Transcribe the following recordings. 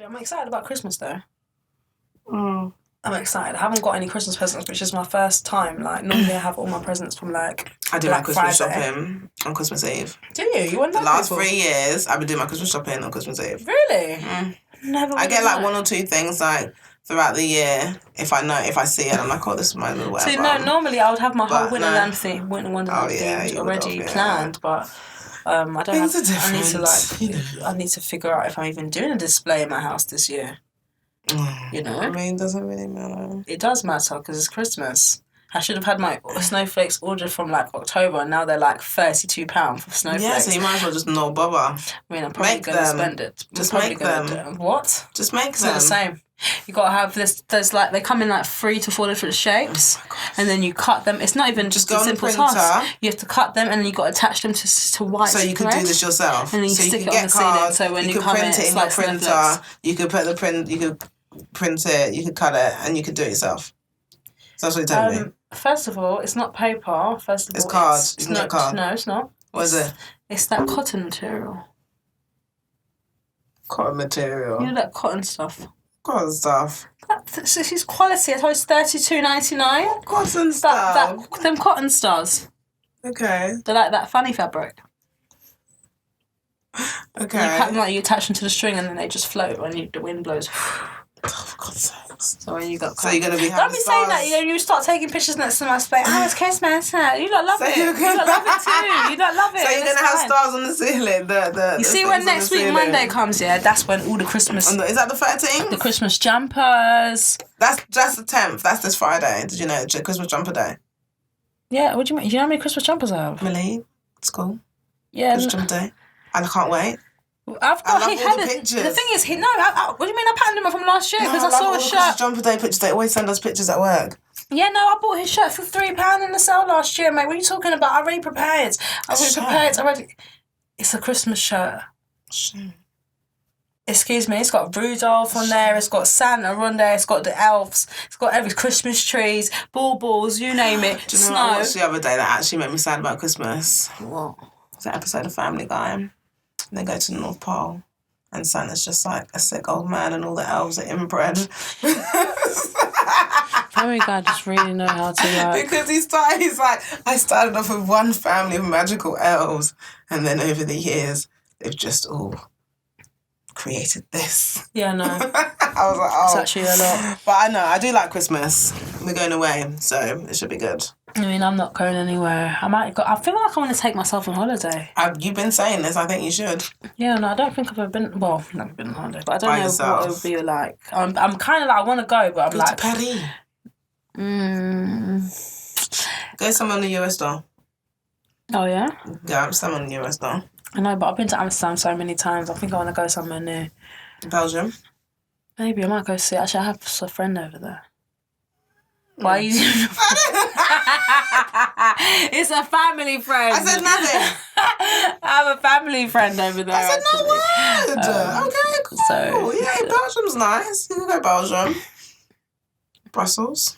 I'm excited about Christmas though. Mm. I'm excited. I haven't got any Christmas presents, which is my first time. Like, normally I have all my presents from, like, I do Black my Christmas Friday. shopping on Christmas Eve. Do you? You wouldn't The know last people? 3 years, I've been doing my Christmas shopping on Christmas Eve. Really? Mm. Never. I get, like, 1 or 2 things, like, throughout the year. If I see it, I'm like, oh, this is my little whatever. See, no, normally I would have my whole Winter Wonderland you theme would already have, planned, but... I don't Things have. are different. I need to figure out if I'm even doing a display in my house this year. You know, I mean, does it really matter? It does matter because it's Christmas. I should have had my snowflakes ordered from like October, and now they're like £32 for snowflakes. Yeah, so you might as well just not bother. I mean, I'm probably going to spend it. Just make them. What? Just make them. It's not the same. You gotta have this. There's like they come in like 3 to 4 different shapes, and then you cut them. It's not even just a simple task. You have to cut them, and then you got to attach them to white. So you can do this yourself. And then you stick it on the ceiling. So when you come in, it's like printer. You could put the print. You could print it. You could cut it, and you could do it yourself. So that's what you're telling me. First of all, it's not paper. First of all, it's cards. You can get card. No, it's not. What is it? It's that cotton material. Cotton material. You know that cotton stuff. Cotton stuff. This is quality. I told you it's $32.99. Cotton stuff. Them cotton stars. Okay. They're like that funny fabric. Okay. You attach them to the string and then they just float when the wind blows. Oh, for God's sakes. So when you got So you're going to be having Don't be saying that, you start taking pictures next to my space. Oh, it's Christmas. You don't love it. You don't love it too. You don't love it. So you're going to have stars on the ceiling. You see when next week Monday comes, that's when all the Christmas... Is that the 13th? The Christmas jumpers. That's the 10th. That's this Friday. Did you know? Christmas jumper day. Yeah, what do you mean? Do you know how many Christmas jumpers I have? Millie, it's cool. Yeah. Christmas jumper day. And I can't wait. I've got. I love all the pictures. The thing is, what do you mean? I patterned him up from last year because I saw a shirt. Christmas jumper day pictures. They always send us pictures at work. Yeah, no, I bought his shirt for £3 in the sale last year, mate. What are you talking about? I already prepared. It's a Christmas shirt. Sure. Excuse me, it's got Rudolph on there, it's got Santa on there, it's got the elves, it's got every Christmas trees, balls, you name it. Do you know what I watched the other day that actually made me sad about Christmas? What? It's an episode of Family Guy. They go to the North Pole and Santa's just like a sick old man and all the elves are inbred. Family Guy just really know how to Because he's like, I started off with one family of magical elves and then over the years they've just all created this. Yeah, no. I was like, oh. It's actually a lot. But I know, I do like Christmas. We're going away, so it should be good. I mean, I'm not going anywhere. I feel like I want to take myself on holiday. You've been saying this, I think you should. Yeah, no, I don't think I've ever been, never been on holiday, but I don't know what it would be like. I'm kind of like, I want to go, but I'm Go to Paris. Go somewhere in the US though. Oh, yeah? Yeah, somewhere in the US though. I know, but I've been to Amsterdam so many times. I think I want to go somewhere new. Belgium? Maybe I might go see. Actually, I have a friend over there. Why are you... It's a family friend. I said nothing. I have a family friend over there. I said no word. Okay, cool. So, yeah, Belgium's nice. You can go Belgium. Brussels.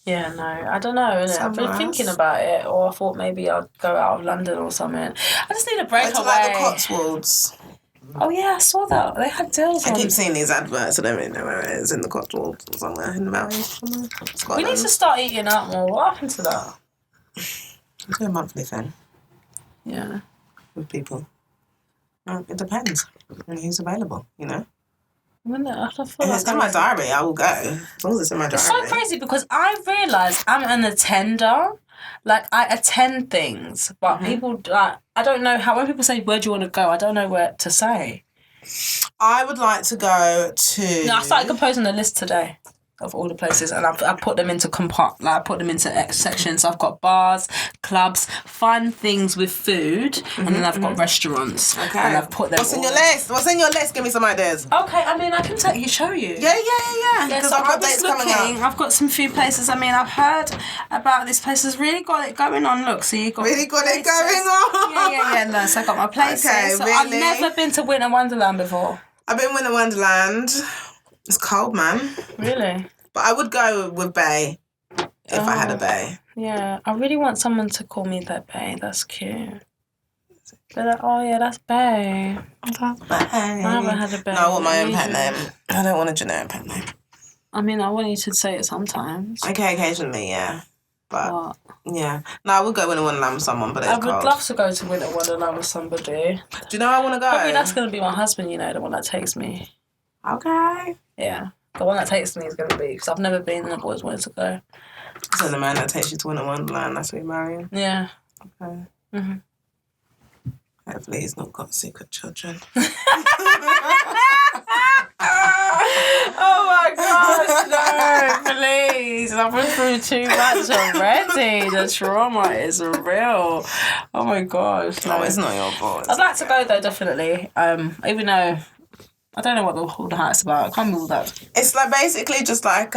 Yeah, no, I don't know. I've been thinking about it, or I thought maybe I'd go out of London or something. I just need a break away. Like the Cotswolds. Oh yeah, I saw that. They had deals. I keep seeing these adverts. I don't really know where it is. In the Cotswolds or somewhere in the valleys. We need to start eating out more. What happened to that? Do a monthly thing. Yeah. With people. Well, it depends on who's available. You know. If it's in my diary, I will go. As long as it's in my diary. It's so crazy because I realise I'm an attender. Like, I attend things, but people, I don't know how, when people say, where do you want to go? I don't know where to say. I would like to go to... No, I started composing a list today of all the places, and I put them into I put them into X sections. So I've got bars, clubs, fun things with food, and then I've got restaurants. Okay. And I've put them. What's in your list? What's in your list? Give me some ideas. Okay, I mean, I can show you. Yeah. Because I've got dates coming up. I've got some few places. I mean, I've heard about this place has really got it going on. Look, so you got really got it going on. Yeah. No, so I got my places. Okay, so really? I've never been to Winter Wonderland before. I've been Winter Wonderland. It's cold, man. Really? But I would go with Bay if I had a Bay. Yeah, I really want someone to call me that Bay. That's cute. They're like, oh yeah, that's Bae. That's Bae. I haven't had a Bae. No, I want my own pet name. I don't want a generic pet name. I mean, I want you to say it sometimes. Okay, occasionally, yeah. But, What? yeah. No, I would go Winter Wonderland with someone, but it's I would cold. love to go to Winter Wonderland with somebody. Do you know where I want to go? Probably that's going to be my husband, you know, the one that takes me. Okay. Yeah. The one that takes me is going to be, because I've never been and I've always wanted to go. So the man that takes you to Winter Wonderland, that's who you're marrying? Yeah. Okay. Mm-hmm. Hopefully he's not got secret children. Oh my gosh, no, please. I've been through too much already. The trauma is real. Oh my gosh. No, it's not your fault. I'd like to go though, definitely. Even though I don't know what all the hype's about. I can't be all that. It's like basically just like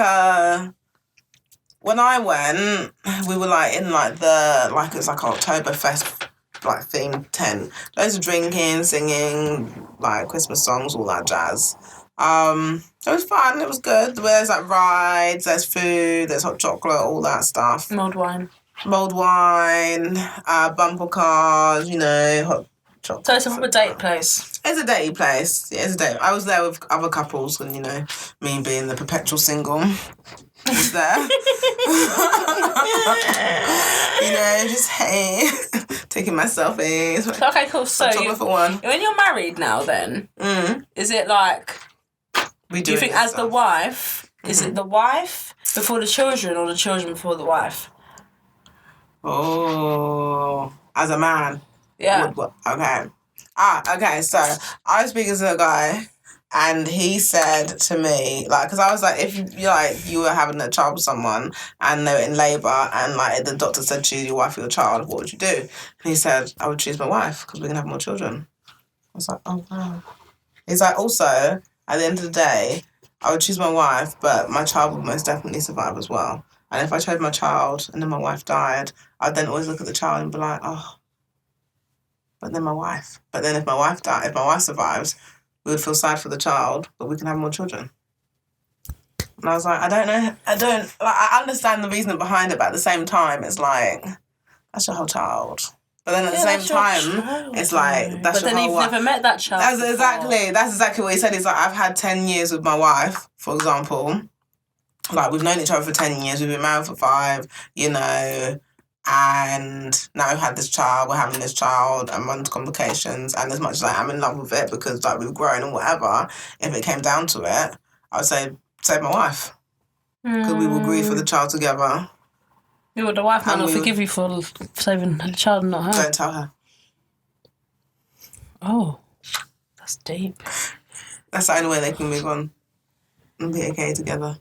when I went, we were like in like the it was like Oktoberfest like themed tent. Loads of drinking, singing, like Christmas songs, all that jazz. It was fun, it was good. There's like rides, there's food, there's hot chocolate, all that stuff. Mulled wine, bumper cars, you know, hot chocolate. So it's a proper date place. It's a datey place. Yeah, it's a date. I was there with other couples and, you know, me being the perpetual single. Was there. You know, just hey, taking my selfies. Okay, cool. So for one. When you're married now then, is it like, do you think as the wife, is it the wife before the children or the children before the wife? Oh, as a man? Yeah. Okay. Okay, so I was speaking to a guy and he said to me, like, because I was like, if you were having a child with someone and they were in labour and like the doctor said choose your wife or your child, what would you do? And he said, I would choose my wife because we can have more children. I was like, oh wow. He's like, also, at the end of the day, I would choose my wife, but my child would most definitely survive as well. And if I chose my child and then my wife died, I'd then always look at the child and be like, oh, but then my wife. But then if my wife survives, we would feel sad for the child, but we can have more children. And I was like, I understand the reasoning behind it, but at the same time, it's like, that's your whole child. But then at the same time, it's like, that's your whole... But then you've never met that child. That's exactly what he said. He's like, I've had 10 years with my wife, for example. Like, we've known each other for 10 years, we've been married for 5, you know, and now we've had this child, we're having this child, and run into complications, and as much as I'm in love with it because, like, we've grown and whatever, if it came down to it, I would say, save my wife. Because we will grieve for the child together. Yeah, but the wife might not forgive you for saving the child and not her. Don't tell her. Oh, that's deep. That's the only way they can move on and be okay together.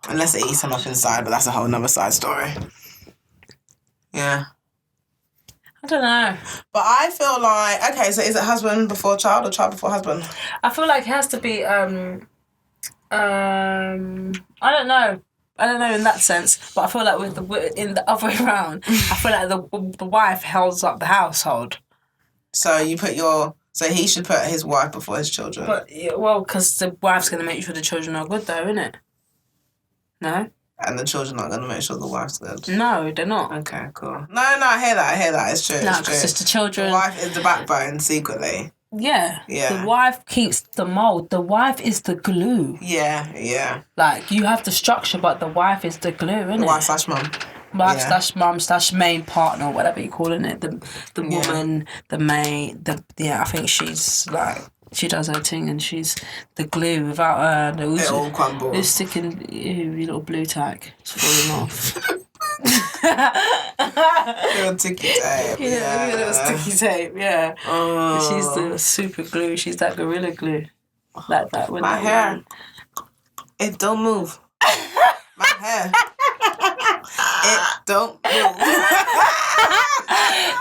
Unless it eats him up inside, but that's a whole nother side story. Yeah. I don't know. But I feel like, okay, so is it husband before child or child before husband? I feel like it has to be, I don't know. I don't know in that sense, but I feel like in the other way around, I feel like the wife holds up the household. So he should put his wife before his children. But because the wife's gonna make sure the children are good, though, isn't it? No. And the children aren't gonna make sure the wife's good. No, they're not. Okay, cool. No, I hear that. It's true. No, because it's the children. The wife is the backbone secretly. Yeah. The wife keeps the mold. The wife is the glue. Yeah. Like, you have the structure, but the wife is the glue, isn't it? Wife/mum. Wife/mum/main partner, whatever you're calling it. The woman, the maid, I think she's like, she does her thing and she's the glue. Without her, it all crumbles. It's sticking, your little blue tack. It's falling off. Little sticky tape. Little sticky tape, yeah. Oh. She's the super glue. She's that gorilla glue. Like that. My hair. It don't move. My hair. It don't move.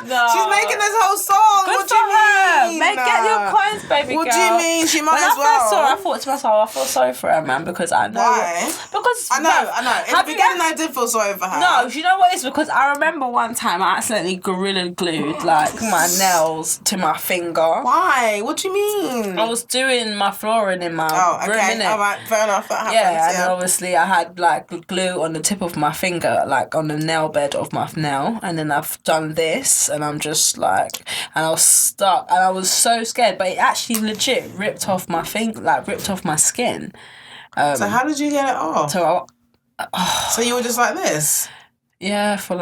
No. She's making this whole song. Good what for do you her. mean? Get your coins this baby What girl. do you mean? She might When as I first saw her, well. I thought to myself, I feel sorry for her, man, because I know. Why? Because I know. In the beginning, I did feel sorry for her. No, you know what it is? Because I remember one time I accidentally gorilla glued like my nails to my finger. Why? What do you mean? I was doing my flooring in my room, innit? All right, fair enough. That happens. Yeah, and then obviously I had like glue on the tip of my finger, like on the nail bed of my nail, and then I've done this, and I'm just like, and I was stuck, and I was so scared, but it actually legit ripped off my finger, like ripped off my skin. So how did you get it off? So So you were just like this? Yeah, for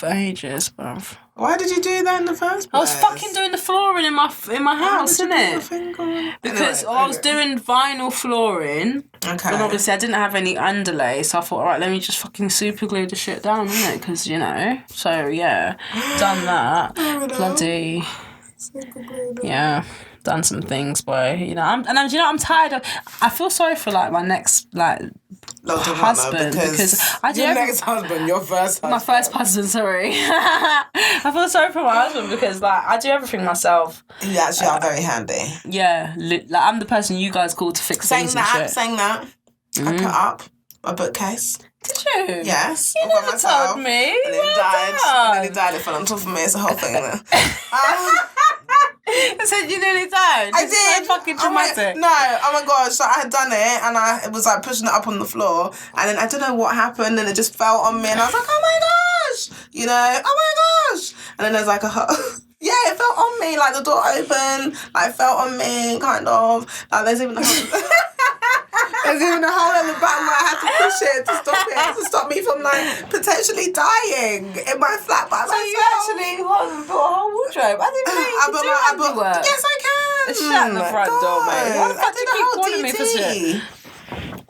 ages, bruv. Why did you do that in the first place? I was fucking doing the flooring in my house, innit? Because I was doing vinyl flooring. Okay. And obviously I didn't have any underlay, so I thought, alright, let me just fucking super glue the shit down, innit? Because, you know. So, yeah. Done that. Bloody. Yeah. Done some things, boy. You know, I'm tired of. I feel sorry for like my next husband because I do your next husband, your first husband. My first husband, sorry. I feel sorry for my husband because like I do everything myself. You actually are very handy. Yeah, like I'm the person you guys call to fix things and shit. Saying that, I put up a bookcase. Did you? Yes. You never told me. And it nearly died. It fell on top of me. It's a whole thing. I said you nearly died. I did. So fucking dramatic. Oh my gosh. So I had done it and it was like pushing it up on the floor and then I don't know what happened and it just fell on me and I was like, oh my gosh. You know, oh my gosh. And then there's like yeah, it fell on me. Like the door opened, like it fell on me, kind of. Like there's even a hole at the bottom where I had to push it to stop me from like potentially dying in my flat by myself. So you actually built a whole wardrobe? I didn't know you could do handiwork. Yes, I can. Shut the front door, mate. Why the fuck do you keep calling me for shit?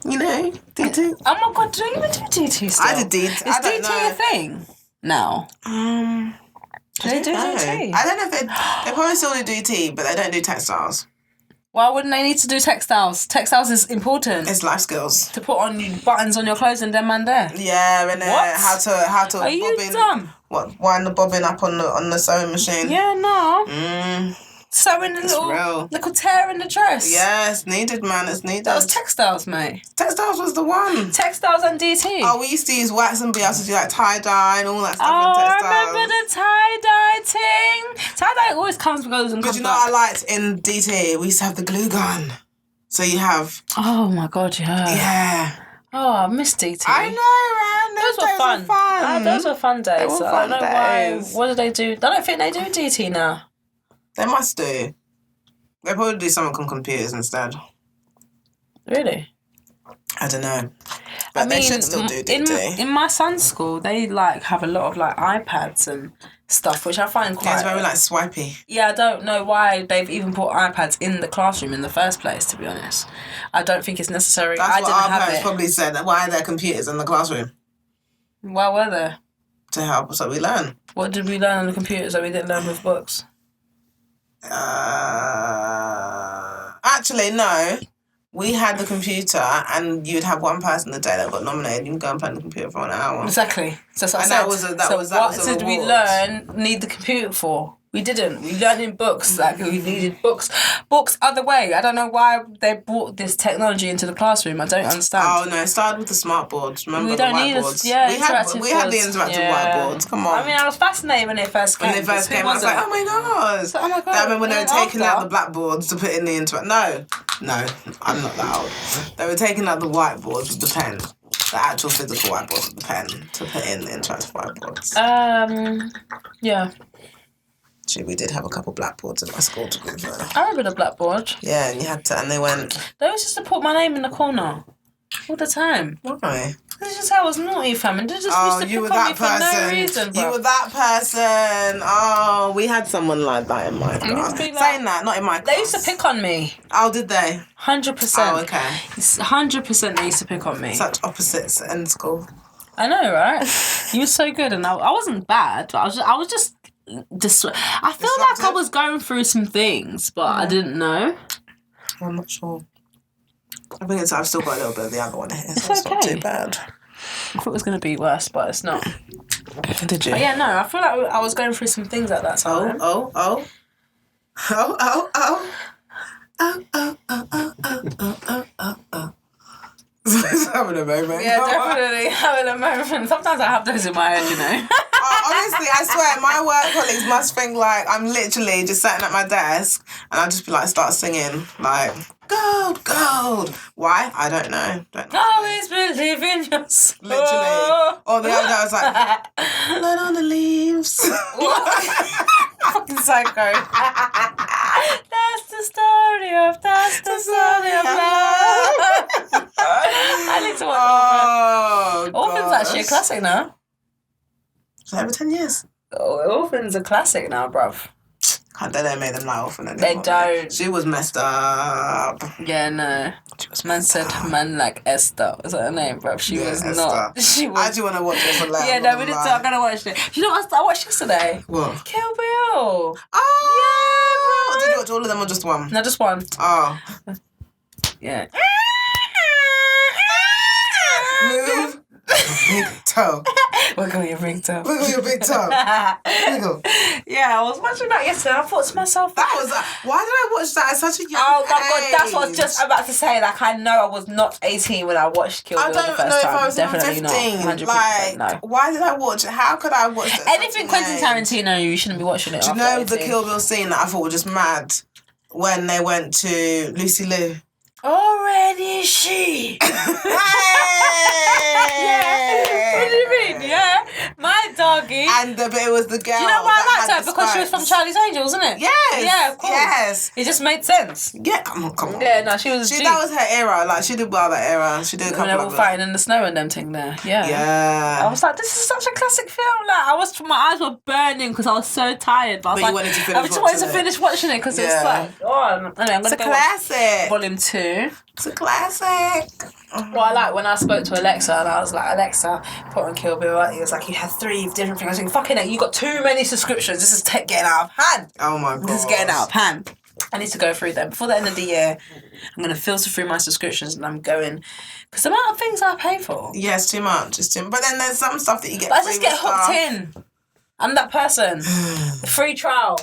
You know, DT. Oh my god, do you even do DT still? I did DT. Is DT a thing now? Do they do DT? I don't know if they probably still do DT, but they don't do textiles. Why wouldn't they need to do textiles? Textiles is important. It's life skills. To put on buttons on your clothes and then man there. Yeah, and how to Are you dumb? Wind the bobbin up on the sewing machine. Yeah, no. Sewing a little tear in the dress. Yeah, it's needed, man. It's needed. That was textiles, mate. Textiles was the one. Textiles and DT. Oh, we used to use wax and be able to do like tie-dye and all that stuff in textiles. I remember the tie-dye thing. Tie-dye always comes and goes and comes back. But you know what I liked in DT? We used to have the glue gun. So you have... Oh my God, yeah. Yeah. Oh, I miss DT. I know, man. Those were fun. Those were fun days. They were fun I don't know days. why. What do they do? I don't think they do DT now. They must do. They probably do something on computers instead. Really? I don't know. But they should still do DT. In my son's school, they like have a lot of like iPads and stuff, which I find quite... Yeah, it's very like swipey. Yeah, I don't know why they've even put iPads in the classroom in the first place, to be honest. I don't think it's necessary. That's what our parents it. probably said. Why are there computers in the classroom? Why were there? To help us so we learn. What did we learn on the computers that we didn't learn with books? Actually, no. We had the computer, and you'd have one person a day that got nominated. You can go and play on the computer for an hour. Exactly. So that's what I said. What did we learn? Need the computer for? We didn't. We learned in books. Like we needed books. Books other way. I don't know why they brought this technology into the classroom. I don't understand. Oh no! It started with the smart boards. Remember we don't the need whiteboards? We had the interactive whiteboards. Come on. I mean, I was fascinated when it first came. I was like, oh my god! Oh my god! I remember when they were taking out the blackboards to put in the interactive. No, I'm not that old. They were taking out the whiteboards with the pen. The actual physical whiteboards with the pen to put in the interactive whiteboards. Yeah. Actually, we did have a couple blackboards in my school to go through. I remember the blackboard. Yeah, and you had to, and they went... They always used to put my name in the corner. All the time. Why? They just say I was naughty, fam, and they just used to pick on me for no reason, bro. You were that person. Oh, we had someone like that in my class. Saying that, not in my class. They used to pick on me. Oh, did they? 100%. Oh, okay. 100% they used to pick on me. Such opposites in school. I know, right? You were so good, and I wasn't bad, but I was just I feel like I was going through some things, but I didn't know. I'm not sure. I think I've still got a little bit of the other one here, so it's okay. not too bad. I thought it was going to be worse, but it's not. Did you? But yeah, no, I feel like I was going through some things at that time. Oh. Having a moment. Yeah, definitely having a moment. Sometimes I have those in my head, you know. Honestly, I swear, my work colleagues must think like I'm literally just sitting at my desk and I'll just be like, start singing, like, gold, gold. Why? I don't know. Always believe in yourself. Literally. Or the other day I was like, blood on the leaves. Fucking psycho. That's the story of love. I need to watch Orphan. Orphan's actually a classic now. It's over 10 years. Orphan's a classic now, bruv. They don't make them like Orphan anymore. They don't. She was messed up. Yeah, no. Man said man like Esther. Is that her name, bruv? She was Esther. not. She was. I do want to watch it for later. Yeah, no, we did. I'm gonna watch it. You know what I watched yesterday? What? Kill Bill. Oh! Yeah, Did you watch all of them or just one? no, just one. Oh. Yeah. Move. Big toe. Wiggle your big toe. Wiggle your big toe. Wiggle. Yeah, I was watching that yesterday. I thought to myself, That was... why did I watch that at such a young oh my god, that's what I was age? just about to say. Like, I know I was not 18 when I watched Kill Bill the first time. I don't know if I was Definitely 15. not. 100%, Like, no. why did I watch it? How could I watch it? Anything Quentin Tarantino, you shouldn't be watching it. Do you after know the 18. Kill Bill scene that I thought was just mad? When they went to Lucy Liu. Already she. Yeah. What do you mean? Yeah. My doggy. And but it was the girl. Do you know why I liked that her? Because she was from Charlie's Angels, isn't it? Yes. Yeah, of course. Yes. It just made sense. Yeah, come on. Yeah, no, she was. That was her era. Like, she did well that era. She did a When couple they were of them. fighting in the snow and them thing there. Yeah. Yeah. I was like, this is such a classic film. Like, my eyes were burning because I was so tired. But I was But you like, wanted to finish I just wanted to watching it. finish watching it because it was Yeah. like, oh, anyway, I'm It's gonna a go watch classic. Volume 2. It's a classic. Well, I like when I spoke to Alexa and I was like, Alexa, put on Kill Bill. He was like, you had 3 different things. I was like, fucking it, you got too many subscriptions. This is getting out of hand. Oh my god. This is getting out of hand. I need to go through them. Before the end of the year, I'm going to filter through my subscriptions and I'm going... Because the amount of things I pay for. Yeah, it's too much. It's too. But then there's some stuff that you get. But I free just get with hooked stuff. in. I'm that person. The free trial.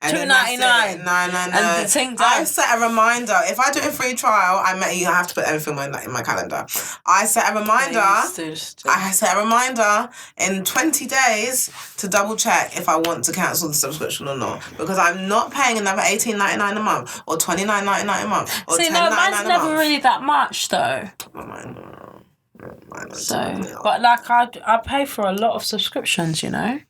And then that's $2.99. it. No. And the thing I does. set a reminder. If I do a free trial, I have to put everything in my calendar. I set a reminder. I set a reminder in 20 days to double check if I want to cancel the subscription or not. Because I'm not paying another $18.99 a month or $29.99 a month or See, $10.99 no, mine's a never month. really that much though. Mine So, but like I pay for a lot of subscriptions, you know.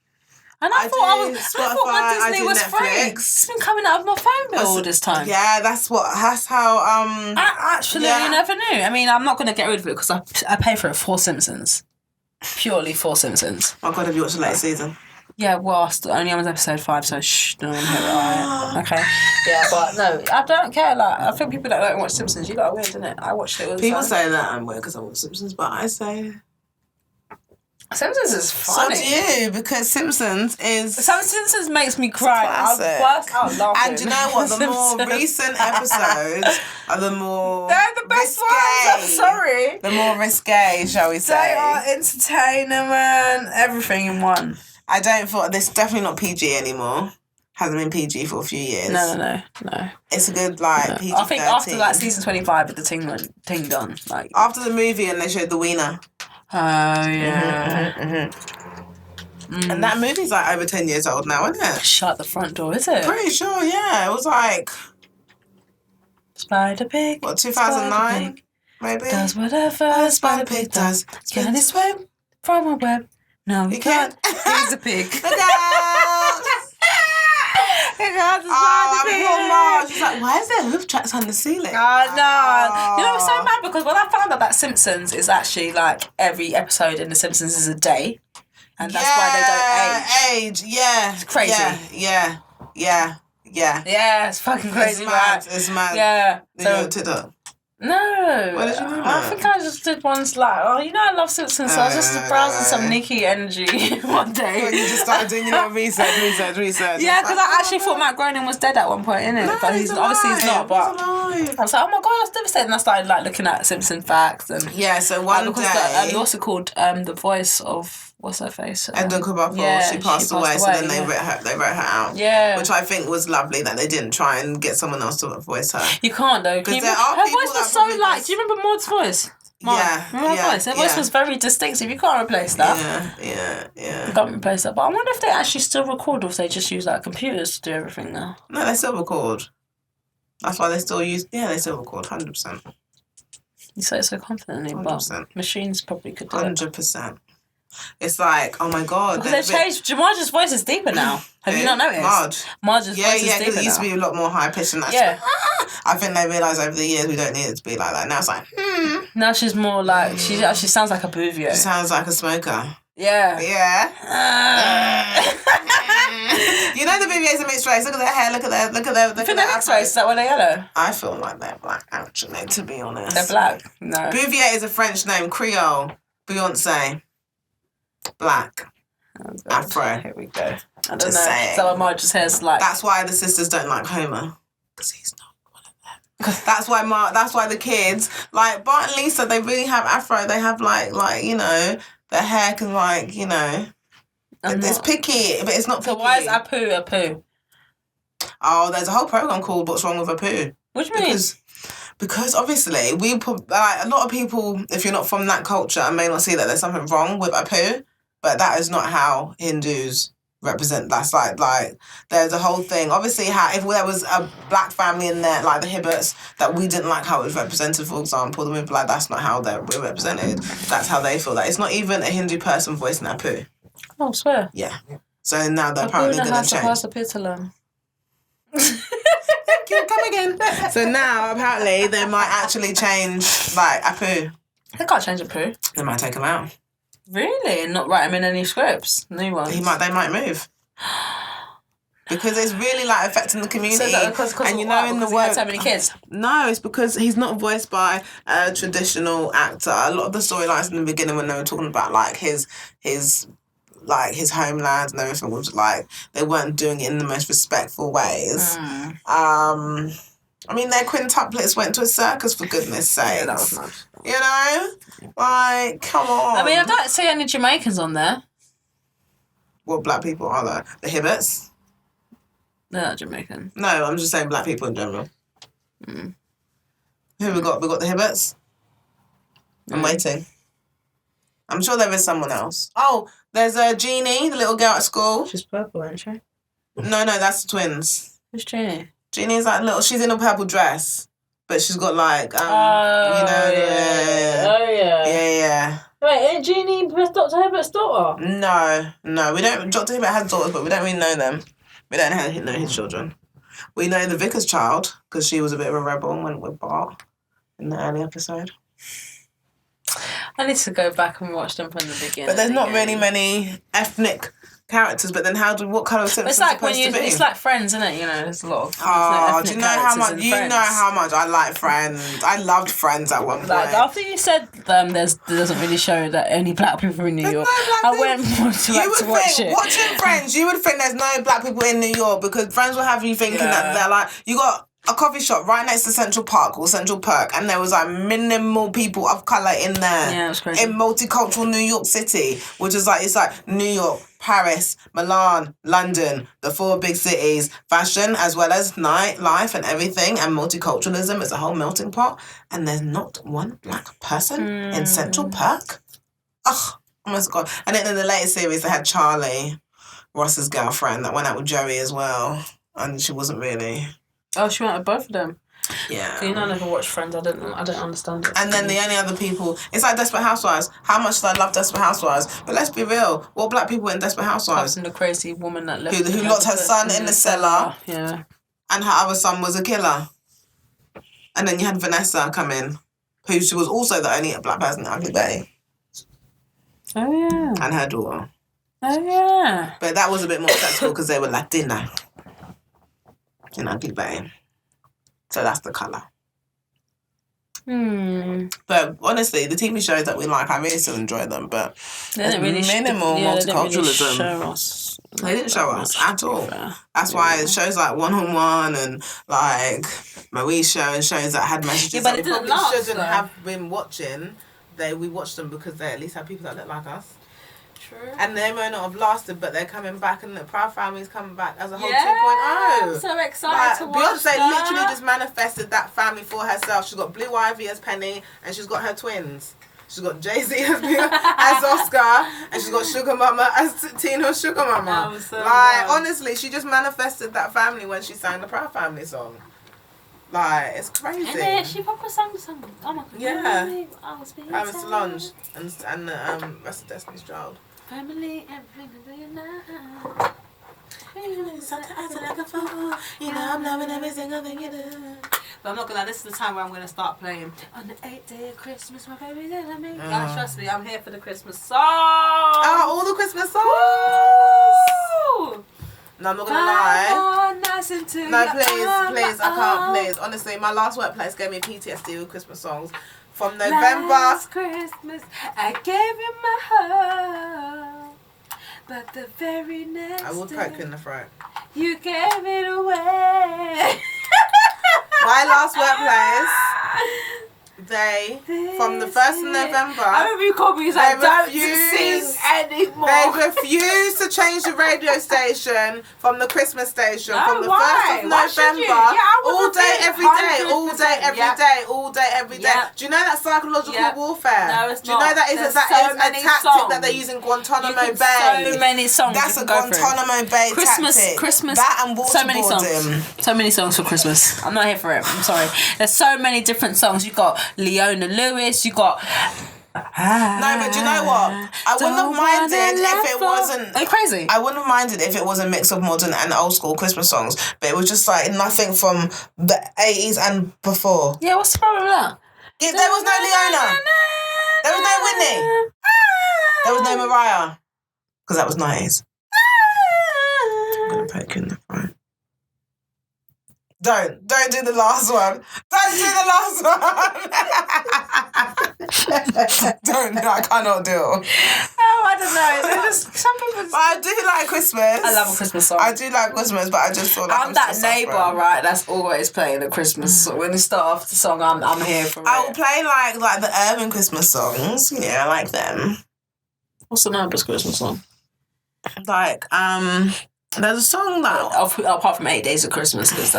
And I thought Spotify, my Disney I do was free. Netflix. It's been coming out of my phone bill all this time. Yeah, that's how I actually never knew. I mean, I'm not going to get rid of it because I pay for it for Simpsons. Purely for Simpsons. Oh god, have you watched the latest season? Yeah, well, only on episode 5, so shh, no one hear it. Right. Okay. Yeah, but no, I don't care. Like, I think people that don't watch Simpsons, you got weird, isn't it? I watched it all the People time. say that I'm weird because I watch Simpsons, but I say Simpsons is funny. so do you, because Simpsons makes me cry. I'll burst out laughing. And do you know what? The more recent episodes are the more they're the best risque. ones. I'm sorry. The more risque, shall we say? They are entertainment, everything in one. I don't thought this definitely not PG anymore. Hasn't been PG for a few years. No. It's a good PG-13. I think after like season 25, the thing done. Like after the movie and they showed the wiener. Oh yeah. And that movie's like over 10 years old now, isn't it? Shut the front door, is it? Pretty sure, yeah. It was like Spider Pig. what, 2009? Maybe. Does whatever Spider Pig does. Can he swim from a web? No, he can't. He's a pig. Look out! Poor Marge. She's like, why is there hoof tracks on the ceiling? Oh, no. You know, it's so mad because when I found out that Simpsons is actually like every episode in The Simpsons is a day. And that's why they don't age. Yeah. It's crazy. Yeah. Yeah, it's fucking crazy, It's right? It's mad. Yeah. Did you look it up? No. Where did you know I that? think I just did ones like, I love Simpsons, so I was just browsing some Nikki energy one day. You just started doing your research. Yeah, because I actually thought Matt Groening was dead at one point, innit? No, But he's obviously he's not. But I was like, oh my god, I was devastated. And I started like looking at Simpson facts and yeah. So one because day, what's it called? The voice of what's her face? Edna Krabappel, yeah, she passed away, so then they wrote her out. Yeah. Which I think was lovely that they didn't try and get someone else to voice her. You can't though. Because her voice was so like. Do you remember Maud's voice? Voice. Her voice was very distinctive. You can't replace that. Yeah. You can't replace that. But I wonder if they actually still record or if they just use like computers to do everything now. No, they still record. That's why they still use. Yeah, they still record 100%. You say it so confidently, 100%. But machines probably could do 100%. It's like, oh my god. Because they've changed. Marge's voice is deeper now. Have you not noticed? Marge's voice is deeper. Yeah, because it used to be a lot more high pitched and that. Yeah. I think they realised over the years we don't need it to be like that. Now it's like, Now she's more like, she actually sounds like a Bouvier. She sounds like a smoker. Yeah. Yeah. You know the Bouvier's a mixed race. Look at their hair. Look at their. You think they're mixed race? Is that why they're yellow? I feel like they're black, actually, to be honest. They're black? No. Bouvier is a French name. Creole. Beyonce. Black. Oh, Afro. Here we go. I don't know. Saying. So Marge's hair's like... That's why the sisters don't like Homer. Because he's not one of them. That's why the kids, like Bart and Lisa, they really have Afro. They have like you know, their hair can like, you know... It's picky, but it's not picky. So why is Apu? Oh, there's a whole program called "What's Wrong with Apu?" What do you mean? Because obviously a lot of people, if you're not from that culture, may not see that there's something wrong with Apu, but that is not how Hindus represent. That's like there's a whole thing. Obviously, if there was a black family in there, like the Hibberts, that we didn't like how it was represented, for example, then we'd be like, that's not how we're represented. That's how they feel. That it's not even a Hindu person voicing Apu. Oh, I swear. Yeah. So now they're apparently going to change. Thank you, come again. So now apparently they might actually change like Apu. They can't change Apu. They might take him out. Really? And not write him in any scripts? New ones? They might move. Because it's really like affecting the community. So because and you know, in the work, so many kids. No, it's because he's not voiced by a traditional actor. A lot of the storylines in the beginning when they were talking about like his homeland and everything was like they weren't doing it in the most respectful ways. I mean, their quintuplets went to a circus, for goodness sake. Yeah, that was nice. You know, like, come on. I mean, I don't see any Jamaicans on there. What black people are there? The Hibberts? They're not Jamaican. No, I'm just saying black people in general. Who we got? We got the Hibberts. I'm waiting. I'm sure there is someone else. Oh, there's a Jeannie, the little girl at school. She's purple, isn't she? No, that's the twins. Who's Jeannie? Jeannie's like little. She's in a purple dress, but she's got like you know. Yeah. Wait, ain't Jeannie Dr. Herbert's daughter? No, we don't. Dr. Hibbert has daughters, but we don't really know them. We don't know his children. We know the vicar's child because she was a bit of a rebel and went with Bart in the early episode. I need to go back and watch them from the beginning. But there's not really many ethnic characters. But then what kind of Simpsons it's like supposed to be? It's like Friends, isn't it? You know, there's a lot of. Do you know how much? You know how much I like Friends. I loved Friends at one point. Like after you said there doesn't really show that any black people in New York. I went to watch it. Watching Friends, you would think there's no black people in New York because Friends will have you thinking that they're like you got a coffee shop right next to Central Park or Central Perk, and there was like minimal people of colour in there. Yeah, it was crazy. In multicultural New York City, which is like, it's like New York, Paris, Milan, London, the 4 big cities, fashion as well as nightlife and everything, and multiculturalism is a whole melting pot, and there's not one black person in Central Perk. Ugh, oh my God. And then in the latest series, they had Charlie, Ross's girlfriend, that went out with Joey as well, and she wasn't really... Oh, she went with both of them. Yeah. You know, I never watched Friends. I don't understand it. And then the only other people, it's like Desperate Housewives. How much did I love Desperate Housewives? But let's be real. What black people in Desperate Housewives? And the crazy woman that left. Who locked her son in the cellar. Yeah. And her other son was a killer. And then you had Vanessa come in, who she was also the only black person in Ugly Betty. Oh yeah. And her daughter. Oh yeah. But that was a bit more acceptable because they were Latina. In Ugly Betty. So that's the colour. But honestly, the TV shows that we like, I really still enjoy them, but there's really minimal multiculturalism. They didn't show us at all. That's why shows like One on One and like Marie Show and shows that had messages. Yeah, but it didn't last. Shouldn't have been watching. We watched them because they at least have people that look like us. True. And they may not have lasted, but they're coming back, and the Proud Family's coming back as a whole 2.0. I'm so excited to watch Beyonce that. literally just manifested that family for herself. She's got Blue Ivy as Penny, and she's got her twins. She's got Jay-Z as Oscar, and she's got Sugar Mama as Tina's Sugar Mama. So honestly, she just manifested that family when she sang the Proud Family song. Like, it's crazy. And then she proper sang the song. Oh my god. Yeah. I was being Solange and the rest of Destiny's Child. Family, everything now. You know I'm loving every single thing you do. But I'm not gonna lie, this is the time where I'm gonna start playing. On the 8th day of Christmas, my baby did I mean. Guys, trust me, I'm here for the Christmas song. Oh, all the Christmas songs. Woo! No, I'm not gonna lie. Nice into No, please, I can't, please. Honestly, my last workplace gave me PTSD with Christmas songs. From November. Last Christmas, I gave you my heart. But the very next I will poke you in the throat. You gave it away. My last workplace, from the 1st of November, I remember you called me, he's like, don't sing anymore. They refused to change the radio station from the Christmas station from the 1st of November. All day, every day, all day, every day, all day, every day. Do you know that's psychological warfare? No, it's not. Do you know that is a tactic that they use in Guantanamo Bay? So many songs. That's a Guantanamo Bay tactic. Christmas. That and so many songs. So many songs for Christmas. I'm not here for it. I'm sorry. There's so many different songs. You got Leona Lewis. You got. No, but do you know what? I wouldn't have minded if it wasn't. Are you crazy? I wouldn't have minded if it was a mix of modern and old school Christmas songs, but it was just like nothing from the 80s and before. Yeah, what's the problem with that? Yeah, there was no Leona. There was no Whitney. There was no Mariah. Because that was 90s. I'm going to poke you in the front. Don't do the last one. Don't do the last one. Don't, I cannot do it. Oh, I don't know. Just, some people. But I do like Christmas. I love a Christmas song. I do like Christmas, but I just feel like I'm that neighbour, right? That's always playing a Christmas song. When they start off the song, I'm here for it. I will play like the urban Christmas songs. Yeah, I like them. What's the urban Christmas song? Like there's a song that apart from 8 Days of Christmas, because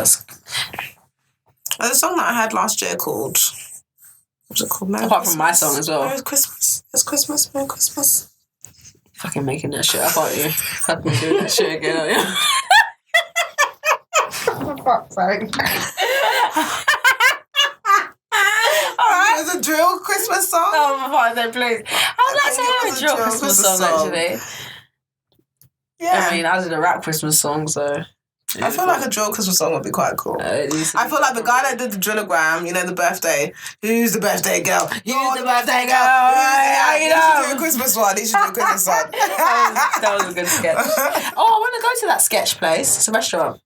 there's a song that I had last year called. What's it called? Merry apart Christmas. from my song as well. Merry Christmas. It's Christmas. Merry Christmas. Fucking making that shit up, aren't you? Fucking doing that shit again, aren't you? For fuck's sake. Alright. There's a drill Christmas song. Oh my God, please. I'd like to hear a drill Christmas song, actually. Yeah. I mean, I did a rap Christmas song, so. I feel like a drill Christmas song would be quite cool. I feel like the guy that did the Drillagram, you know, the birthday. Who's the birthday girl? You're the birthday girl. How you know? He should do a Christmas one. He should do a Christmas song. That was a good sketch. Oh, I want to go to that sketch place. It's a restaurant.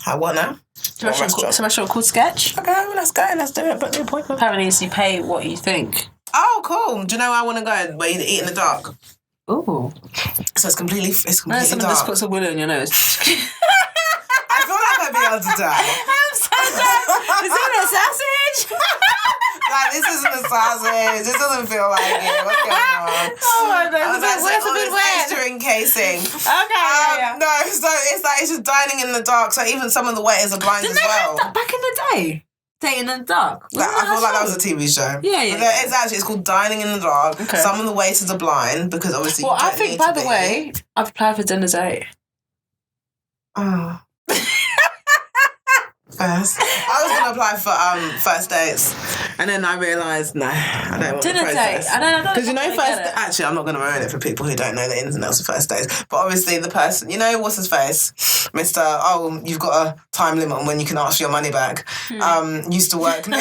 I want to. It's a restaurant called Sketch. Okay, well, let's go. Let's do it. Book the appointment. Apparently, you pay what you think. Oh, cool. Do you know where I want to go? Where you eat in the dark. Ooh. So it's completely Someone dark. just puts a willow in your nose. I feel like I'd be able to die. I'm so dead. Is that a sausage? Like, this isn't a sausage. This doesn't feel like it. What's going on? Oh my God. It's a bit extra encasing. Okay, yeah. No, so it's just dining in the dark. So even some of the waiters are blind as well. Didn't they have that back in the day? Dating in the dark. I feel like that was a TV show. Yeah. But it's called Dining in the Dark. Okay. Some of the waiters are blind because obviously. Well, I think, by the way, I've applied for dinner date. Oh. First, I was gonna apply for first dates, and then I realised no, I don't want dinner the process. date. I don't know because you know Actually, I'm not gonna ruin it for people who don't know the ins and outs of first dates. But obviously, the person, you know, what's his face, Mr. Oh, you've got a time limit on when you can ask for your money back. Used to work near.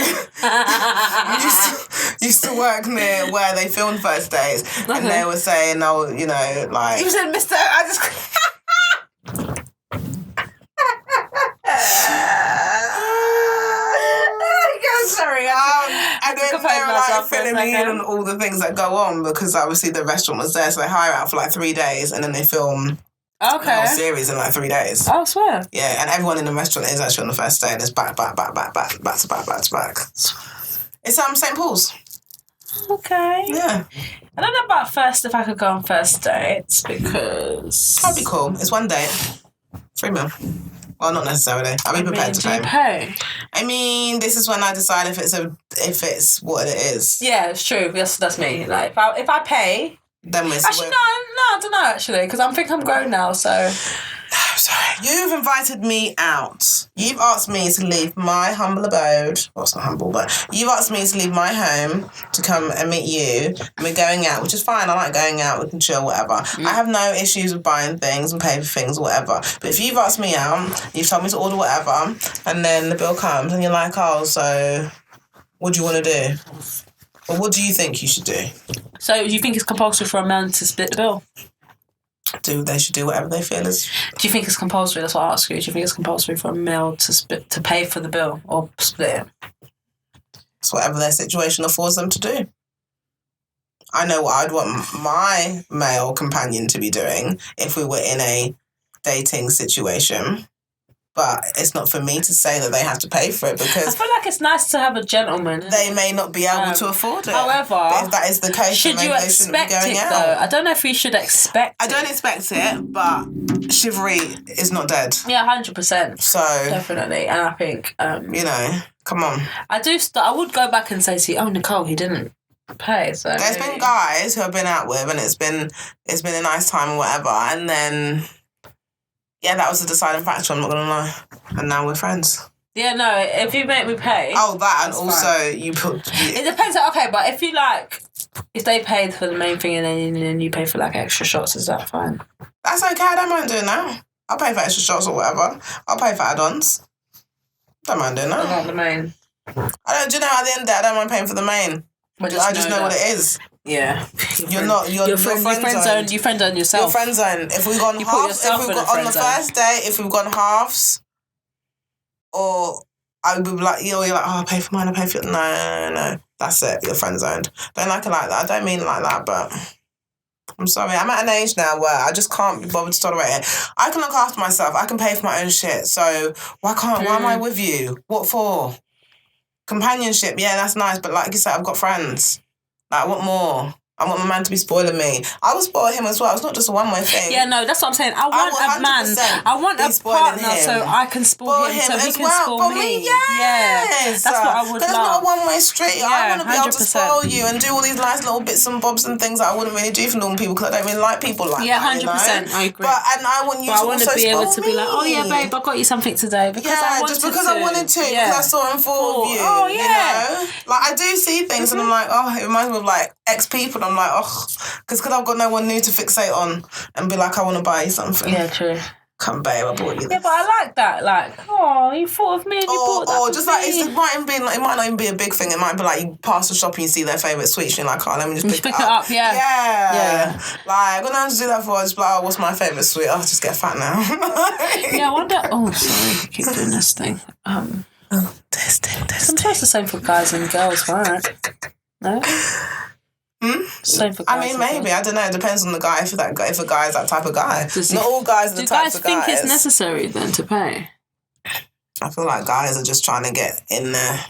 used to work near where they filmed first dates, and they were saying, oh, you know, like you said, Mr. I just. Sorry, and then they were like filling me in on all the things that go on because obviously the restaurant was there, so they hire out for like 3 days and then they film the whole series in like 3 days. Oh, I swear. Yeah, and everyone in the restaurant is actually on the first day and it's back to back. It's St. Paul's. Okay. Yeah. I don't know about if I could go on first dates because... That'd be cool. It's one date. Free meal. Well, not necessarily. I'll be prepared to do you pay? I mean, this is when I decide if it's what it is. Yeah, it's true. That's me. Like, if I pay... Then we're... Actually, no, I don't know, actually, because I think I'm grown now, so... I'm sorry. You've invited me out. You've asked me to leave my humble abode. Well, it's not humble, but you've asked me to leave my home to come and meet you. And we're going out, which is fine. I like going out. We can chill, whatever. I have no issues with buying things and paying for things or whatever. But if you've asked me out, you've told me to order whatever, and then the bill comes and you're like, oh, so what do you want to do? Or what do you think you should do? So do you think it's compulsory for a man to split the bill? They should do whatever they feel is. Do you think it's compulsory? That's what I ask you. Do you think it's compulsory for a male to pay for the bill or split it? It's whatever their situation affords them to do. I know what I'd want my male companion to be doing if we were in a dating situation. But it's not for me to say that they have to pay for it because... I feel like it's nice to have a gentleman. They may not be able to afford it. However... But if that is the case, should you expect it, out. though? I don't know if you should expect I don't expect it, but chivalry is not dead. Yeah, 100%. So... Definitely. And I think... you know, come on. I would go back and say to you, oh, Nicole, he didn't pay. So there's been guys who I've been out with and it's been a nice time or whatever, and then... Yeah, that was the deciding factor, I'm not going to lie. And now we're friends. Yeah, no, if you make me pay... Oh, that, and also fine. you put... It depends, okay, but if you like... If they paid for the main thing and then you pay for like extra shots, is that fine? That's okay, I don't mind doing that. I'll pay for extra shots or whatever. I'll pay for add-ons. Don't mind doing that. Not the main. Do you know, at the end of the day, I don't mind paying for the main. I just know what it is. Yeah. You're friend zone. You friend zone yourself. You're friend zone. If we've gone halves, on the first date, if we've gone halves, or I would be like, you're like, oh, I'll pay for mine, I'll pay for it. No. That's it. You're friend zoned. Don't like it like that. I don't mean it like that, but I'm sorry. I'm at an age now where I just can't be bothered to tolerate it. I can look after myself. I can pay for my own shit. So why am I with you? What for? Companionship, yeah, that's nice, but like you said, I've got friends. Like, what more? I want my man to be spoiling me. I will spoil him as well. It's not just a one-way thing. Yeah, no, that's what I'm saying. I want a man. I want a partner so I can spoil him so he can spoil me. Yes. That's what I would love. It's not a one-way street. I want to be 100%. able to spoil you and do all these nice little bits and bobs and things that I wouldn't really do for normal people because I don't really like people like that. 100%. I agree. And I want you to also be able to me. be like, oh yeah, babe, I got you something today because I wanted to. Just because I wanted to. Because I saw him for you. Oh yeah. You know? Like I do see things and I'm like, oh, it reminds me of like ex-people. And I'm like, oh. Because I've got no one new to fixate on and be like, I want to buy you something. Yeah, true. Come, babe, I bought you this. Yeah, but I like that. Like, oh, you thought of me and you bought that. Or just like, it might not even be a big thing. It might be like you pass the shop and you see their favourite sweets and you're like, oh, let me just pick it up. Yeah. Like, I got nothing to do that for. I just be like, oh, what's my favourite sweet? I'll just get fat now. Yeah, I wonder. Oh, sorry. I keep doing this thing. Testing. Sometimes the same for guys and girls, right? No? Same for guys. I mean, maybe. I don't know. It depends on the guy. If a guy is that type of guy. Not all guys are the types of guys. Do guys think it's necessary then to pay? I feel like guys are just trying to get in there.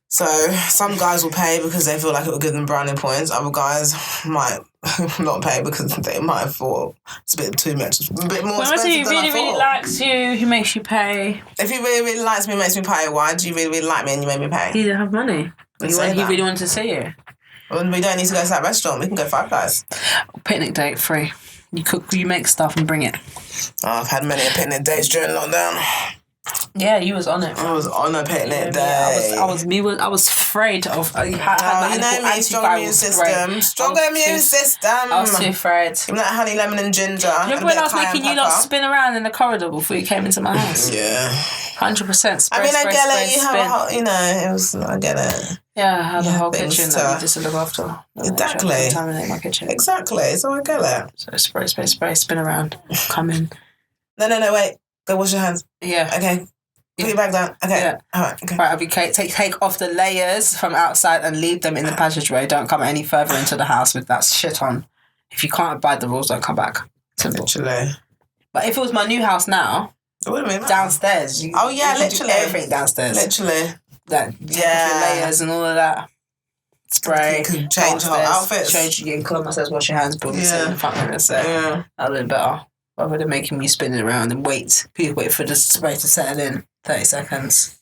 So some guys will pay because they feel like it will give them brownie points. Other guys might not pay because they might have thought it's a bit too much. A bit more expensive he really likes you, he makes you pay. If he really likes me, makes me pay, why do you really like me and you make me pay? He didn't have money. He really wanted to see you. Well, we don't need to go to that restaurant. We can go Five Guys. Picnic date, free. You cook, you make stuff and bring it. Oh, I've had many picnic dates during lockdown. Yeah, you was on it. I was on a picnic day. I was afraid of. You know me, strong immune system. Stronger immune system. I was too afraid. Give me that honey, lemon, and ginger. Remember when I was making you lot spin around in the corridor before you came into my house? Yeah. 100%. I mean, I get it. You have a whole, it was. I get it. Yeah, I had a whole kitchen that you just to look after. Exactly. Contaminate my kitchen. Exactly. So I get it. So spray, spin around, come in. No, wait. Go wash your hands. Yeah. Okay. Put your bag down. Okay. Yeah. All right. Okay. Right, okay. Take off the layers from outside and leave them in the passageway. Don't come any further into the house with that shit on. If you can't abide the rules, don't come back. Simple. Literally. But if it was my new house now, downstairs. Literally. Everything downstairs. Literally. Your layers and all of that. spray. You can change whole outfits. Change again, call myself, wash your hands, boom, sit in the front of it. So that would have been better. Rather than making me spin it around and wait. People wait for the spray to settle in. 30 seconds.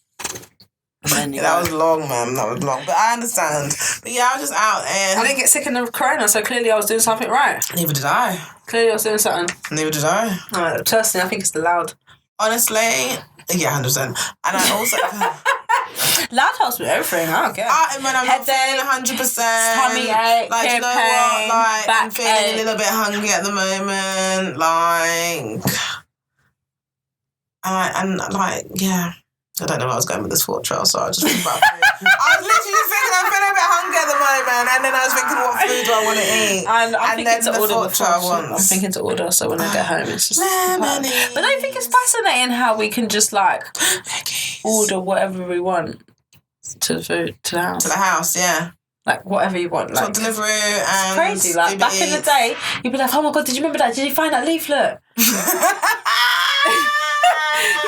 And then that was long, man. That was long. But I understand. But yeah, I was just out and... I didn't get sick in the corona, so clearly I was doing something right. Neither did I. Clearly I was doing something. Neither did I. Personally, I think it's the loud. Honestly, yeah, 100%. And I also... Loud helps with everything. I don't care. When I'm not feeling 100%. Tummy ache, like, you know pain, what? Like, back I'm feeling a little bit hungry at the moment. Yeah. I don't know where I was going with this thought trail, so I just think about food. I was literally just thinking I'm feeling a bit hungry at the moment, and then I was thinking, what food do I want to eat? And I'm thinking to order I'm thinking to order, so when I get home, it's just... But I think it's fascinating how we can just, like, order whatever we want to the house. To the house, yeah. Like, whatever you want. Like, delivery and... It's crazy. Like, back in the day, you'd be like, oh my God, did you remember that? Did you find that leaflet? You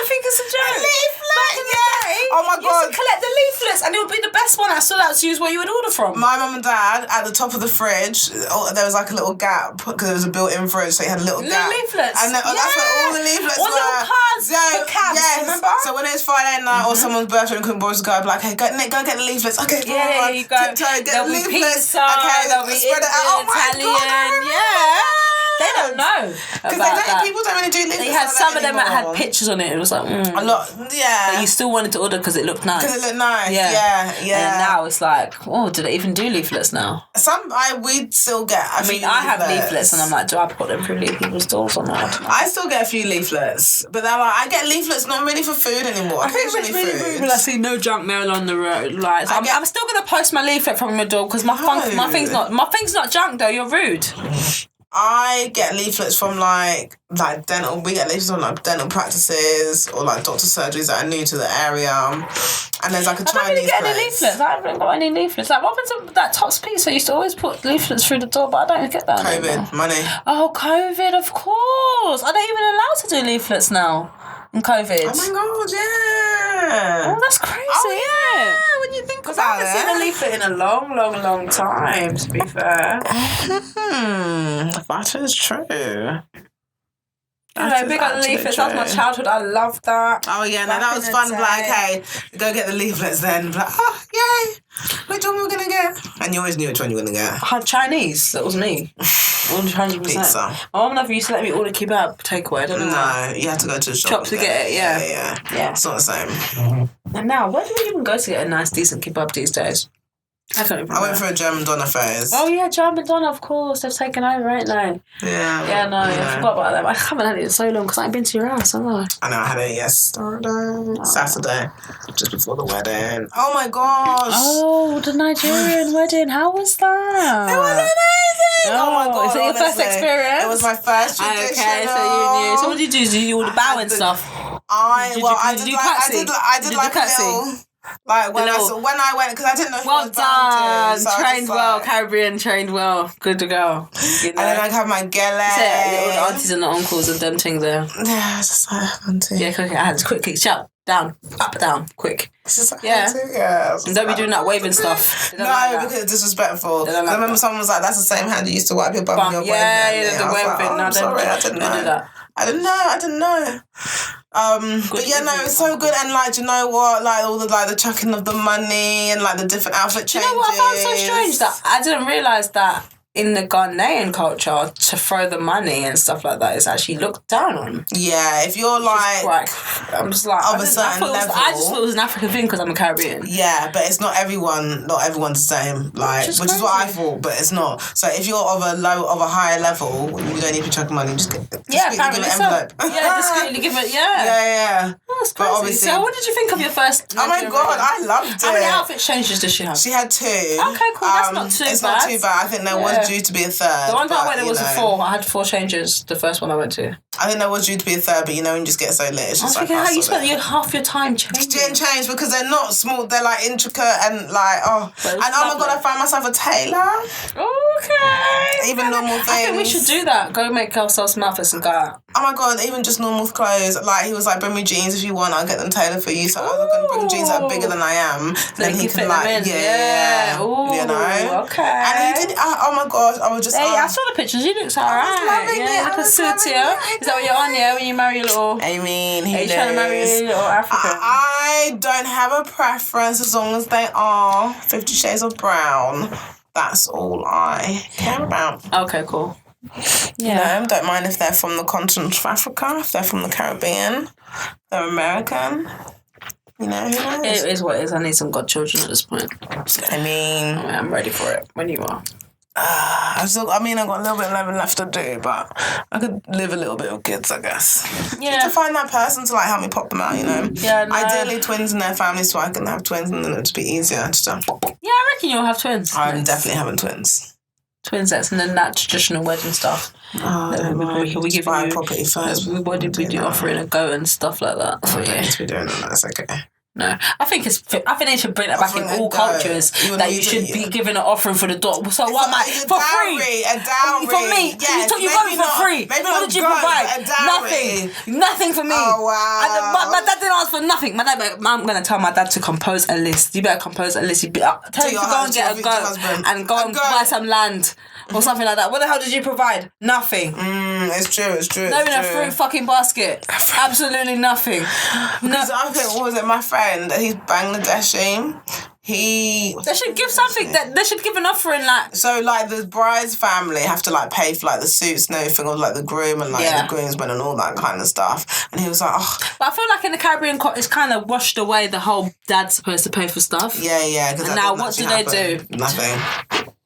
think it's a joke? Back in the day, oh my God, you used to collect the leaflets, and it would be the best one that stood out to you is what you would order from. My mum and dad, at the top of the fridge, there was like a little gap because it was a built-in fridge, so it had a little gap. Leaflets, and that's where all the leaflets were. Little cards for cabs. Remember? So when it was Friday night or someone's birthday and couldn't boys go, I'd be like, hey, go get the leaflets. Okay, yeah, you go. Get the leaflets. Pizza, there'll be spread it out. Oh my Italian, God, They don't know about people don't really do leaflets. They had some of them that had pictures on it. It was like a lot, yeah. But you still wanted to order because it looked nice. Because it looked nice, yeah. And now it's like, oh, do they even do leaflets now? We still get. I have leaflets, and I'm like, do I put them through people's doors or not? I still get a few leaflets, but they're like, I get leaflets not really for food anymore. I think it's really rude when I see no junk mail on the road. Like, I'm still gonna post my leaflet from my door because my thing's not junk though. You're rude. I get leaflets from like dental. We get leaflets from like dental practices or like doctor surgeries that are new to the area. And there's like a Chinese I don't really get place. any leaflets. I haven't got any leaflets. Like, what happened to that Tops Pizza? I used to always put leaflets through the door, but I don't get that anymore. COVID money. Oh, COVID, of course. Are they even allowed to do leaflets now? In COVID. Oh my God, yeah. Oh, that's crazy. Oh, yeah. When you think about it. I haven't seen a leaflet in a long, long, long time, to be fair. That is true. Big on the leaflets. That was my childhood. I loved that. Oh, yeah. No, that was fun. Like, hey, go get the leaflets then. Like, oh, yay. Which one we're going to get? And you always knew which one you were going to get. I had Chinese. That was me. 100%. Pizza. My mum never used to let me order kebab takeaway. I don't know why. No, you had to go to the shop to get it, yeah. Yeah. It's not the same. And now, where do we even go to get a nice, decent kebab these days? I can't even I went for a German doner phase. Oh, yeah, German doner, of course. They've taken over, ain't they? Yeah. Yeah, no, I forgot about them. I haven't had it in so long because I ain't been to your house, have I? I know, I had it Saturday, just before the wedding. Oh, my gosh. Oh, the Nigerian wedding. How was that? It was amazing. Oh, my God. Is it your first experience? It was my first traditional. Okay, so you knew. So what did you do? Did you do all the bow and stuff? I did like a little... Like when I went, because I didn't know who I was bound to. So trained well, Caribbean trained well, good to go. You know? And then I'd have my gele. All the aunties and the uncles and them things there. Yeah, it's just like auntie. Yeah, quick, hands, quickly, shout, down, up, down, quick. It's just like yeah. Auntie, yeah. And don't be doing that waving stuff. No, like because it's disrespectful. I remember someone was like, that's the same hand you used to wipe your bum with your waving. Yeah, the waving. I'm sorry, I didn't know. Do that. I didn't know. But yeah, no, it's so good. And like, do you know what? Like all the chucking of the money and like the different outfit changes. Do you know what I found so strange? That I didn't realise that in the Ghanaian culture, to throw the money and stuff like that is actually looked down on. Yeah, if you're like... I'm just like... Of a certain level. I just thought it was an African thing because I'm a Caribbean. Yeah, but it's not everyone. Not everyone's the same. Like, which is what I thought, but it's not. So if you're of a higher level, you don't need to chuck money. Just give an envelope. Yeah, discreetly give it. Yeah. Yeah. Oh, that's crazy. But obviously, so what did you think of your first? Oh my God, I loved it. How many outfit changes does she have? She had 2. Okay, cool. That's not too bad. It's not too bad. I think there was due to be a third. The one that I went, it was 4. I had 4 changes. The first one I went to. I think there was due to be a third, but you know when you just get so lit, it's just I was like... thinking how you spent half your time changing. Didn't change because they're not small, they're like intricate and like, oh my God, I found myself a tailor. Okay. Even normal things. I think we should do that. Go make ourselves outfits and go out. Oh my God, even just normal clothes. Like, he was like, bring me jeans if you want, I'll get them tailored for you. So I was going to bring jeans that are bigger than I am. So then he can fit like, them in. yeah. Ooh, you know? Okay. And he did, oh my gosh, I was just... Hey, I saw the pictures, you look alright. loving it, Look I a was suit loving here. it. Is that what you're on, yeah, when you marry a little... I mean, Are you trying to marry a little African? I don't have a preference as long as they are 50 Shades of Brown. That's all I care about. Okay, cool. Yeah. You know, don't mind if they're from the continent of Africa, if they're from the Caribbean, they're American. You know, who knows? It is what it is. I need some godchildren at this point. I mean, I'm ready for it. When you are. I've got a little bit of left to do, but I could live a little bit with kids, I guess. Yeah. To find that person to like help me pop them out, you know. Yeah. No. Ideally, twins in their families, so I can have twins, and then it'd be easier. Just Yeah, I reckon you'll have twins. I'm definitely having twins. Twins, that's and then that traditional wedding stuff. Oh, I don't mind. We give buy you a property first. What did we do? Offering a goat and stuff like that. Oh, yeah, to be doing that. That's okay. No, I think they should bring that back in all cultures. That you should be giving an offering for the daughter. So what am I for free? A dowry for me. Yes, you got it for free. Maybe what did you provide? Nothing for me. Oh wow! My dad didn't ask for nothing. I'm gonna tell my dad to compose a list. You better compose a list. Tell him to go and get a goat and go and buy some land. Or something like that. What the hell did you provide? Nothing. It's true. Not even a fruit fucking basket. Absolutely nothing. Because I think, what was it, my friend, he's Bangladeshi. They should give something, they should give an offering like... So, like, the bride's family have to, like, pay for, like, the suits and everything, or, like, the groom and, like, the groomsmen and all that kind of stuff. And he was like, oh... But I feel like in the Caribbean, it's kind of washed away the whole dad's supposed to pay for stuff. Yeah. And now what do they do?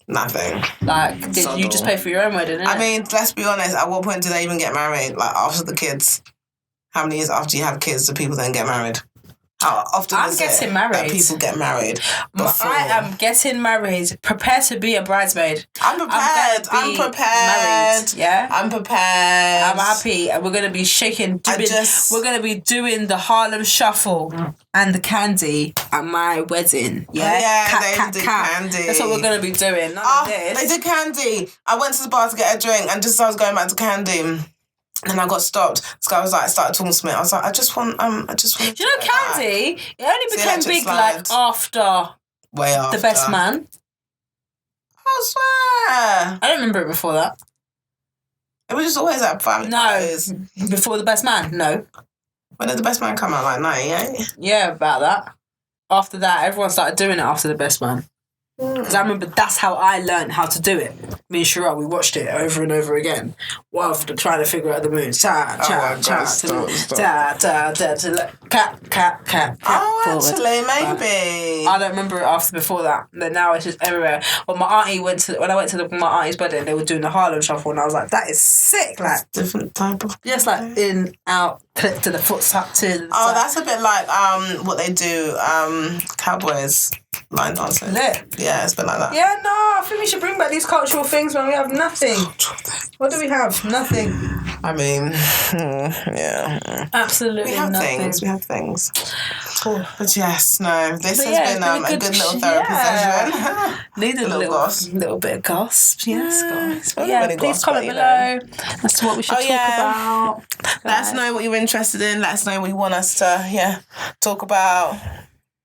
Nothing. Like, did you just pay for your own wedding, innit? I mean, let's be honest, at what point do they even get married? Like, after the kids? How many years after you have kids do people then get married? How often I'm getting married. That people get married before? I am getting married. Prepare to be a bridesmaid. I'm prepared. I'm prepared. Married, yeah? I'm prepared. I'm happy. We're going to be shaking. We're going to be doing the Harlem Shuffle and the candy at my wedding. Yeah? Yeah, they did candy. That's what we're going to be doing. None of this. They did candy. I went to the bar to get a drink, and just as I was going back to candy... And I got stopped. This guy was like, started talking to me. I was like, I just want. Do you know candy? It only became big like after The Best Man. I swear. I don't remember it before that. It was just always at family parties. Before The Best Man. No. When did The Best Man come out? Like 98? Yeah, about that. After that, everyone started doing it after The Best Man. Because I remember that's how I learned how to do it. Me and Shira, we watched it over and over again while trying to figure out the moves. Cat. Oh, actually, maybe. I don't remember it after before that. But now it's just everywhere. When I went to my auntie's wedding, they were doing the Harlem Shuffle, and I was like, that is sick. Like different type of. Just like in, out, click to the foot, tap to the side. That's a bit like what they do, cowboys. Line dancing. Yeah, it's been like that. Yeah, no, I think we should bring back these cultural things when we have nothing. What do we have? Nothing. I mean, yeah. Absolutely nothing. We have things. Cool. But yes, no, this has been a good little therapy session. Needed a little bit of gossip. Yes, guys. Really please comment below as to what we should talk about. Let us know what you're interested in. Let us know what you want us to, talk about,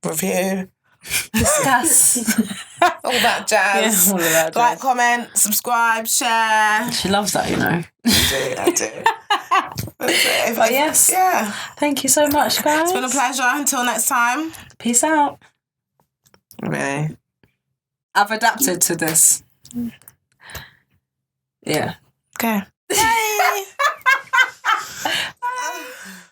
review. Discuss. All that jazz. Yeah, all of that jazz. Like, comment, subscribe, share. She loves that, you know. I do. But yes. Yeah. Thank you so much, guys. It's been a pleasure. Until next time. Peace out. Really? I've adapted to this. Yeah. Okay. Bye.